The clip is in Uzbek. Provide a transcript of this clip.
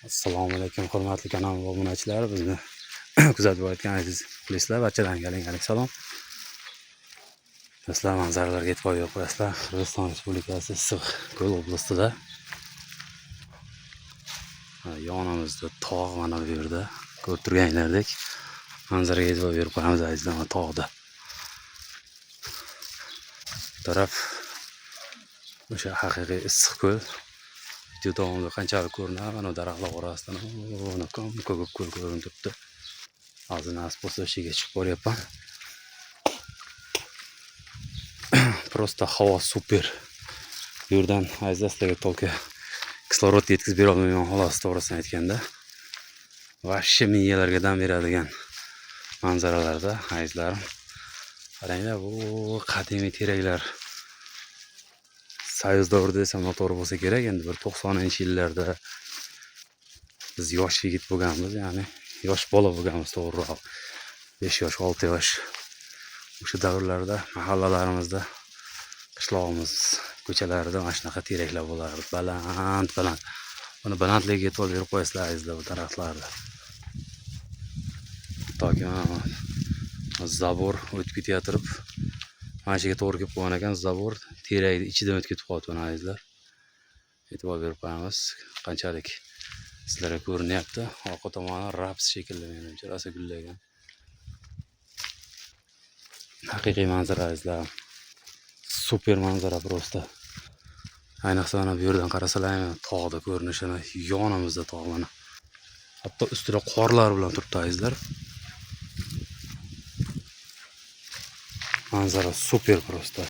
Assalomu alaykum hurmatli kanal obunachilar, bizni kuzatib o'tgan aziz muxlislar, barchalarga salom. Do'stlar, manzaralarga e'tibor berib qo'yasizlar. Qirg'iziston Respublikasi Issiq ko'l oblastida. Yonimizda tog' mana bu yerda ko'rib turganlaridek manzaraga e'tibor berib qo'yamiz azizlar, mana tog'da. Bu taraf o'sha haqiqiy issiq ko'l. Video davomida qanchalik ko'rinadi, mana daraxtlar orasidan mana ko'k ko'l ko'rinib turibdi. Hozir nasib bo'lsa o'shaga chiqib boryapman. Просто havo super. Bu yerdan azizlar, sizlarga to'lka kislorod yetkazib bera olmayman, xolos to'g'risini aytganda. Vashshi miyalarga dam beradigan manzaralarda azizlarim. Qaranglar, bu qadimiy teraklar. Soyuz davrida desam noto'g'ri bo'lsa kerak, endi bir 90-yillarda biz yosh yigit bo'lganmiz, ya'ni yosh bola bo'lganmiz to'g'riroq. 5 yosh, 6 yosh. O'sha davrlarda mahallalarimizda, qishlog'imiz ko'chalarida mana shunaqa teraklar bo'lardi, baland. Buni balandligiga e'tibor berib qo'yasizlar azizlar, bu daraxtlarni. Toki zabor o'tib ketayotirib, mana shuga to'g'ri kelib qolgan ekan, zabor terakni ichidan o'tib ketib qolibdi azizlar. E'tibor berib qo'yamiz, qanchalik sizlarga ko'rinyapti. Orqa tomoni raps shekilli, menimcha rosa gullagan. Haqiqiy manzara azizlar. Super manzara просто. Ayniqsa mana bu yerdan qarasalar, tog'da ko'rinishini, yonimizda tog' mana. Hatto ustida qorlar bilan turibdi azizlar. Manzara super просто.